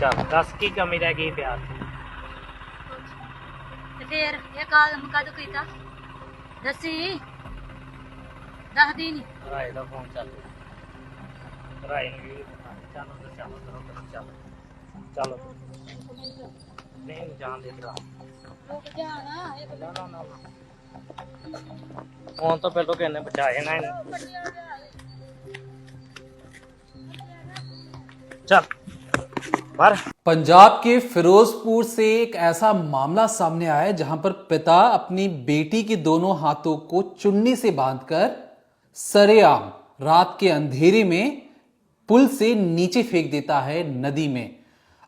ਚੱਲ ਦੱਸ ਕੀ ਕਮੀ ਰਹਿ ਗਈ ਪਿਆਰ ਦੀ? ਤੇ ਫੇਰ ਇਹ ਕਾਲਮ ਕਦੋਂ ਕੀਤਾ ਦੱਸੀ ਦੱਸਦੀ ਨਹੀਂ। ਰਾਏ ਦਾ ਫੋਨ ਚੱਲ ਰਿਹਾ। ਰਾਏ ਨੂੰ ਵੀ ਚਲੋ ਤੇ ਚਲੋ ਕਰੋ ਚਲੋ ਨਹੀਂ ਜਾਣ ਦੇ ਭਰਾ। ਰੁਕ ਜਾਣਾ ਇਹ ਨਾ ਨਾ ਨਾ ਫੋਨ ਤੋਂ ਪਹਿਲਾਂ ਕਿਹਨੇ ਬਚਾਏ ਨਾ ਇਹਨੂੰ। चल बाहर। पंजाब के फिरोजपुर से एक ऐसा मामला सामने आया है जहां पर पिता अपनी बेटी के दोनों हाथों को चुन्नी से बांधकर सरेआम रात के अंधेरे में पुल से नीचे फेंक देता है नदी में।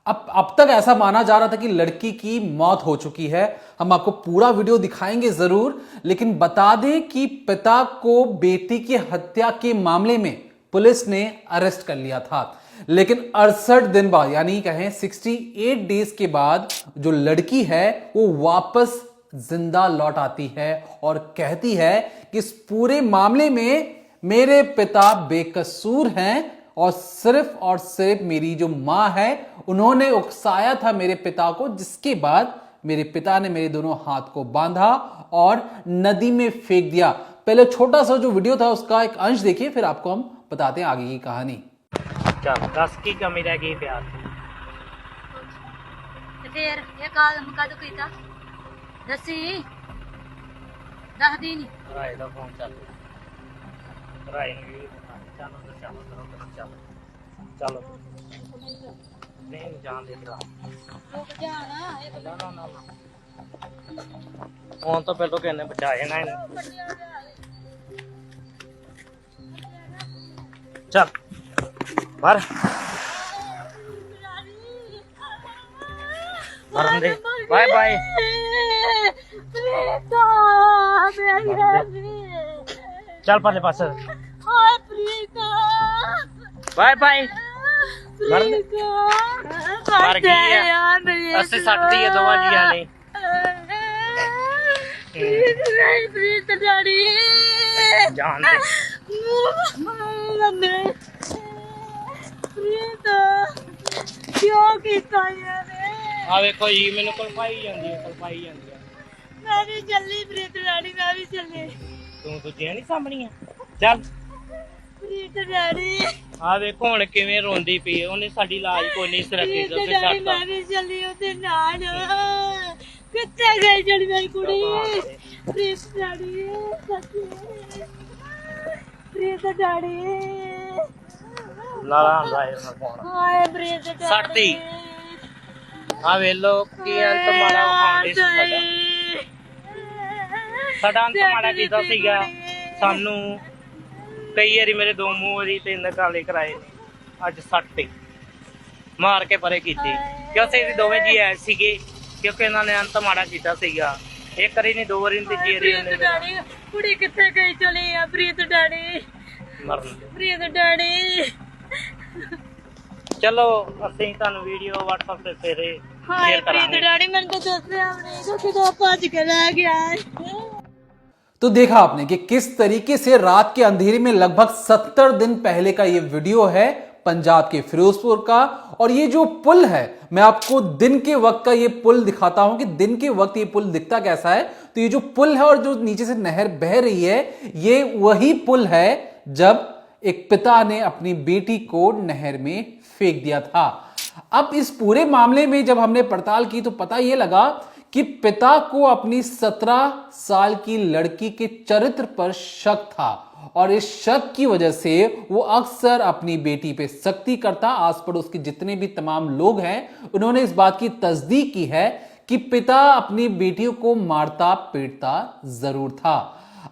अब तक ऐसा माना जा रहा था कि लड़की की मौत हो चुकी है। हम आपको पूरा वीडियो दिखाएंगे जरूर, लेकिन बता दें कि पिता को बेटी की हत्या के मामले में पुलिस ने अरेस्ट कर लिया था, लेकिन 68 दिन बाद यानी कहें 68 डेज के बाद जो लड़की है वो वापस जिंदा लौट आती है और कहती है कि इस पूरे मामले में मेरे पिता बेकसूर हैं और सिर्फ मेरी जो मां है उन्होंने उकसाया था मेरे पिता को, जिसके बाद मेरे पिता ने मेरे दोनों हाथ को बांधा और नदी में फेंक दिया। पहले छोटा सा जो वीडियो था उसका एक अंश देखिए, फिर आपको हम बताते हैं आगे की कहानी। चल दस की कमी रह गई प्यार ਦੀ? ਤੇ ਫੇਰ ਇਹ ਕਾਲਮ ਕਦੋਂ ਕੀਤਾ ਦੱਸੀ ਦੱਸਦੀ ਨਹੀਂ। ਰਾਏ ਦਾ ਫੋਨ ਚੱਲ ਰਿਹਾ। ਰਾਏ ਨੂੰ ਵੀ ਚਲੋ ਤੇ ਚਲੋ ਕਰੋ ਚਲੋ ਨਹੀਂ ਜਾਣ ਦੇ ਭਰਾ। ਰੁਕ ਜਾਣਾ ਇਹ ਨਾ ਨਾ ਨਾ ਫੋਨ ਤੋਂ ਪਹਿਲਾਂ ਕਿਹਨੇ ਬਚਾਏ ਨਾ ਇਹਨੂੰ। चल बाहर मरन दे। बाय बाय चल परले पास। बाय बाय मर गई है अस्सी सट दी है दोवां जियां ने। जान दे क्यों किया यार? आ देखो जी मैंने कलपाई जांदी है मैं भी चली प्रीत डैडी, मैं भी चली। तू दूजियां नहीं सामणियां चल प्रीत डैडी आ देखो हुण किवें रोंदी पई है। ओने साडी लाज कोई नहीं सरकी प्रीत ते डैडी मैं भी चली ओदे नाल। कित्थे गई जड़ी मेरी कुड़ी प्रीत डैडी? प्रीत डैडी लाला राय ना फोन हाय प्रीत डैडी सटती आ वेलो की अंत माड़ा खांदे साडा अंत माड़ा कीता सीगा सानू। कई वारी मेरे दो मूंह वारी तीन काले कराए ने अज सटती मार के परे कीती क्योंकि ये दोवें जी ऐ सीगे क्योंकि इन्होंने अंत माड़ा कीता सीगा। एक बारी नहीं दो बारी नहीं तीजी बारी डैडी कुड़ी कित्थे गई चली है प्रीत डैडी? मरन दे। प्रीत डैडी चलो ਅਸੀਂ ਤੁਹਾਨੂੰ ਵੀਡੀਓ WhatsApp ਤੇ ਫੇਰੇ हाय शेयर प्रीत करांगे। डैडी मैंने तो दसिया नहीं तो किधर भज के ले गया है। तो देखा आपने कि किस तरीके से रात के अंधेरे में लगभग 70 दिन पहले का ये वीडियो है पंजाब के फिरोजपुर का। और ये जो पुल है, मैं आपको दिन के वक्त का ये पुल दिखाता हूं कि दिन के वक्त ये पुल दिखता कैसा है। तो ये जो पुल है और जो नीचे से नहर बह रही है, ये वही पुल है जब एक पिता ने अपनी बेटी को नहर में फेंक दिया था। अब इस पूरे मामले में जब हमने पड़ताल की तो पता यह लगा कि पिता को अपनी 17 साल की लड़की के चरित्र पर शक था और इस शक की वजह से वो अक्सर अपनी बेटी पे सख्ती करता। आस पड़ोस के जितने भी तमाम लोग हैं उन्होंने इस बात की तस्दीक की है कि पिता अपनी बेटियों को मारता पीटता जरूर था।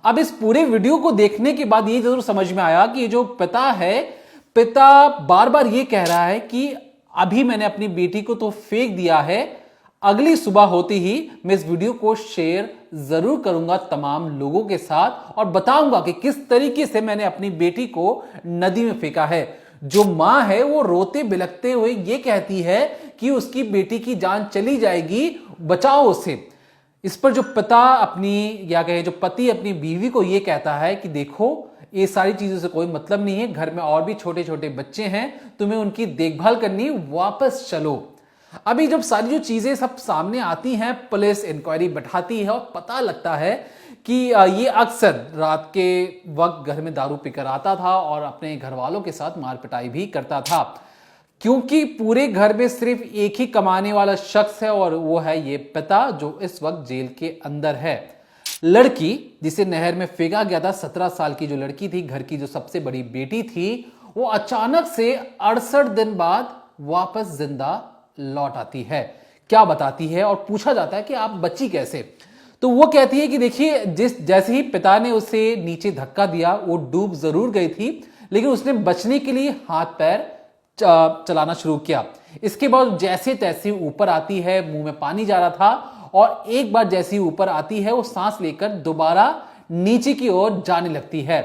अब इस पूरे वीडियो को देखने के बाद ये जरूर समझ में आया कि ये जो पिता है, पिता बार बार ये कह रहा है कि अभी मैंने अपनी बेटी को तो फेंक दिया है, अगली सुबह होते ही मैं इस वीडियो को शेयर जरूर करूंगा तमाम लोगों के साथ और बताऊंगा कि किस तरीके से मैंने अपनी बेटी को नदी में फेंका है। जो मां है वो रोते बिलखते हुए ये कहती है कि उसकी बेटी की जान चली जाएगी, बचाओ उसे। इस पर जो पिता अपनी या कहे जो पति अपनी बीवी को ये कहता है कि देखो ये सारी चीजों से कोई मतलब नहीं है, घर में और भी छोटे छोटे बच्चे हैं, तुम्हें उनकी देखभाल करनी, वापस चलो। अभी जब सारी जो चीजें सब सामने आती हैं, पुलिस इंक्वायरी बैठाती है और पता लगता है कि ये अक्सर रात के वक्त घर में दारू पीकर आता था और अपने घर वालों के साथ मार पिटाई भी करता था, क्योंकि पूरे घर में सिर्फ एक ही कमाने वाला शख्स है और वो है ये पिता, जो इस वक्त जेल के अंदर है। लड़की जिसे नहर में फेंका गया था, 17 साल की जो लड़की थी, घर की जो सबसे बड़ी बेटी थी, वो अचानक से 68 दिन बाद वापस जिंदा लौट आती है। क्या बताती है और पूछा जाता है कि आप बची कैसे, तो वो कहती है कि देखिए, जैसे ही पिता ने उसे नीचे धक्का दिया, वो डूब जरूर गई थी, लेकिन उसने बचने के लिए हाथ पैर चलाना शुरू किया। इसके बाद जैसे तैसे ऊपर आती है, मुंह में पानी जा रहा था, और एक बार जैसी ऊपर आती है, वो सांस लेकर दोबारा नीचे की ओर जाने लगती है।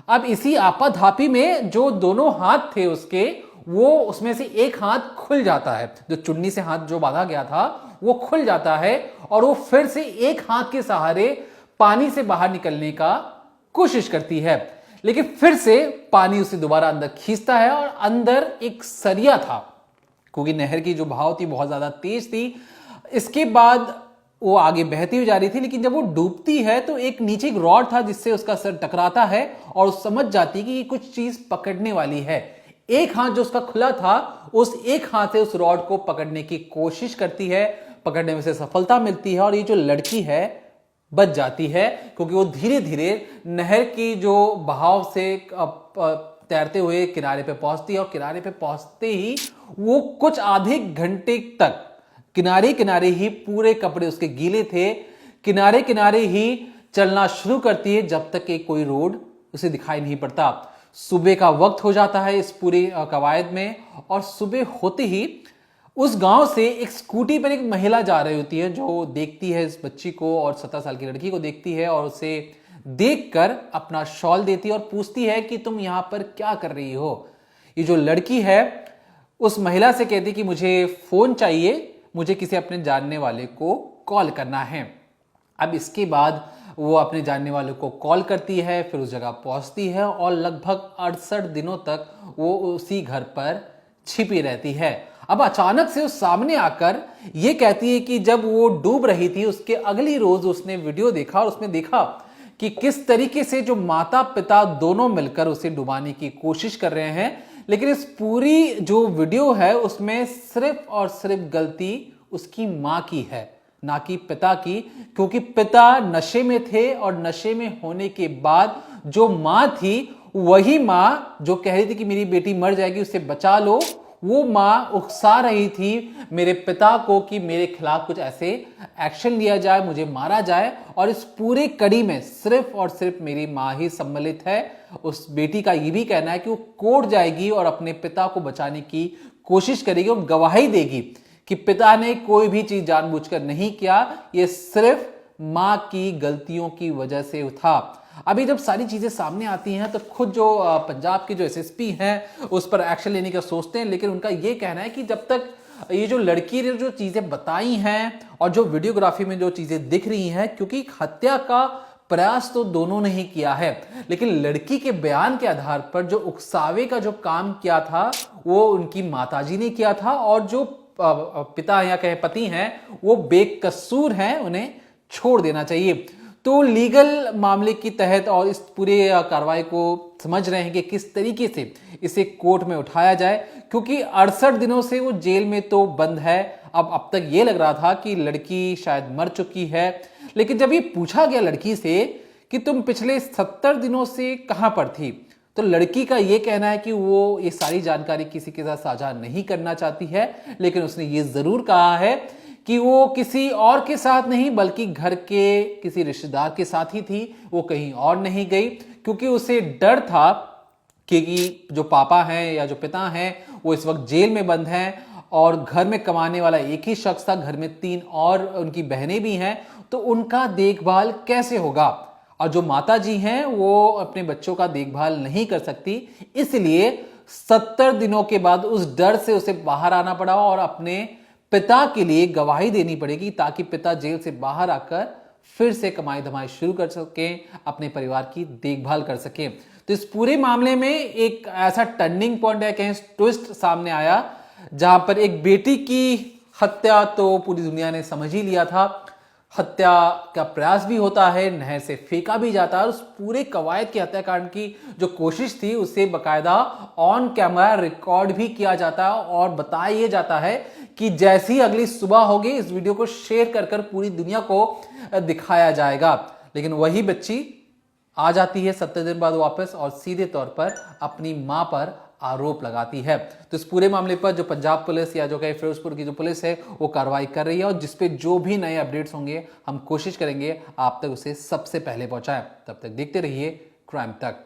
अब इसी आपाधापी में जो दोनों हाथ थे उसके, वो उसमें से एक हाथ खुल जाता है, जो चुन्नी से हाथ जो बांधा गया था वो खुल जाता है, और वो फिर से एक हाथ के सहारे पानी से बाहर निकलने का कोशिश करती है, लेकिन फिर से पानी उसे दोबारा अंदर खींचता है, और अंदर एक सरिया था, क्योंकि नहर की जो बहाव थी बहुत ज्यादा तेज थी। इसके बाद वो आगे बहती हुई जा रही थी, लेकिन जब वो डूबती है तो एक नीचे एक रॉड था जिससे उसका सर टकराता है, और समझ जाती है कि ये कुछ चीज पकड़ने वाली है। एक हाथ जो उसका खुला था, उस एक हाथ से उस रॉड को पकड़ने की कोशिश करती है, पकड़ने में से सफलता मिलती है, और ये जो लड़की है बच जाती है, क्योंकि वो धीरे धीरे नहर की जो बहाव से तैरते हुए किनारे पे पहुंचती है, और किनारे पे पहुंचते ही वो कुछ आधे घंटे तक किनारे किनारे ही, पूरे कपड़े उसके गीले थे, किनारे किनारे ही चलना शुरू करती है, जब तक कि कोई रोड उसे दिखाई नहीं पड़ता। सुबह का वक्त हो जाता है इस पूरी कवायद में, और सुबह होते ही उस गांव से एक स्कूटी पर एक महिला जा रही होती है, जो देखती है इस बच्ची को, और 17 साल की लड़की को देखती है, और उसे देखकर अपना शॉल देती है और पूछती है कि तुम यहां पर क्या कर रही हो। ये जो लड़की है उस महिला से कहती कि मुझे फोन चाहिए, मुझे किसी अपने जानने वाले को कॉल करना है। अब इसके बाद वो अपने जानने वाले को कॉल करती है, फिर उस जगह पहुंचती है, और लगभग 68 दिनों तक वो उसी घर पर छिपी रहती है। अब अचानक से उस सामने आकर ये कहती है कि जब वो डूब रही थी, उसके अगली रोज उसने वीडियो देखा, और उसने देखा कि किस तरीके से जो माता पिता दोनों मिलकर उसे डुबाने की कोशिश कर रहे हैं, लेकिन इस पूरी जो वीडियो है उसमें सिर्फ और सिर्फ गलती उसकी मां की है, ना कि पिता की, क्योंकि पिता नशे में थे, और नशे में होने के बाद जो मां थी, वही मां जो कह रही थी कि मेरी बेटी मर जाएगी, उसे बचा लो, वो मां उकसा रही थी मेरे पिता को कि मेरे खिलाफ कुछ ऐसे एक्शन लिया जाए, मुझे मारा जाए, और इस पूरे कड़ी में सिर्फ और सिर्फ मेरी मां ही सम्मिलित है। उस बेटी का ये भी कहना है कि वो कोर्ट जाएगी और अपने पिता को बचाने की कोशिश करेगी, और गवाही देगी कि पिता ने कोई भी चीज जानबूझकर नहीं किया, ये सिर्फ मां की गलतियों की वजह से था। अभी जब सारी चीजें सामने आती हैं तो खुद जो पंजाब के जो एसएसपी हैं उस पर एक्शन लेने का सोचते हैं, लेकिन उनका ये कहना है कि जब तक ये जो लड़की ने जो चीजें बताई हैं और जो वीडियोग्राफी में जो चीजें दिख रही हैं, क्योंकि हत्या का प्रयास तो दोनों ने ही किया है, लेकिन लड़की के बयान के आधार पर जो उकसावे का जो काम किया था वो उनकी माताजी ने किया था, और जो पिता या कहे पति हैं वो बेकसूर हैं, उन्हें छोड़ देना चाहिए। तो लीगल मामले के तहत और इस पूरे कार्रवाई को समझ रहे हैं कि किस तरीके से इसे कोर्ट में उठाया जाए, क्योंकि 68 दिनों से वो जेल में तो बंद है। अब तक ये लग रहा था कि लड़की शायद मर चुकी है, लेकिन जब ये पूछा गया लड़की से कि तुम पिछले 70 दिनों से कहां पर थी, तो लड़की का ये कहना है कि वो ये सारी जानकारी किसी के साथ साझा नहीं करना चाहती है, लेकिन उसने ये जरूर कहा है कि वो किसी और के साथ नहीं बल्कि घर के किसी रिश्तेदार के साथ ही थी, वो कहीं और नहीं गई, क्योंकि उसे डर था कि जो पापा हैं या जो पिता हैं वो इस वक्त जेल में बंद हैं, और घर में कमाने वाला एक ही शख्स था, घर में 3 और उनकी बहनें भी हैं, तो उनका देखभाल कैसे होगा, और जो माता जी हैं वो अपने बच्चों का देखभाल नहीं कर सकती, इसलिए 70 दिनों के बाद उस डर से उसे बाहर आना पड़ा और अपने पिता के लिए गवाही देनी पड़ेगी, ताकि पिता जेल से बाहर आकर फिर से कमाई धमाई शुरू कर सकें, अपने परिवार की देखभाल कर सकें। तो इस पूरे मामले में एक ऐसा टर्निंग पॉइंट है, कहीं ट्विस्ट सामने आया, जहां पर एक बेटी की हत्या तो पूरी दुनिया ने समझ ही लिया था, हत्या का प्रयास भी होता है, नहर से फेंका भी जाता है, और उस पूरे कवायद की हत्याकांड की जो कोशिश थी उसे बकायदा ऑन कैमरा रिकॉर्ड भी किया जाता है और बताया यह जाता है कि जैसी अगली सुबह होगी इस वीडियो को शेयर कर पूरी दुनिया को दिखाया जाएगा। लेकिन वही बच्ची आ जाती है 70 दिन बाद वापस और सीधे तौर पर अपनी मां पर आरोप लगाती है। तो इस पूरे मामले पर जो पंजाब पुलिस या जो कहीं फिरोजपुर की जो पुलिस है वो कार्रवाई कर रही है, और जिसपे जो भी नए अपडेट्स होंगे हम कोशिश करेंगे आप तक उसे सबसे पहले पहुंचाएं। तब तक देखते रहिए क्राइम तक।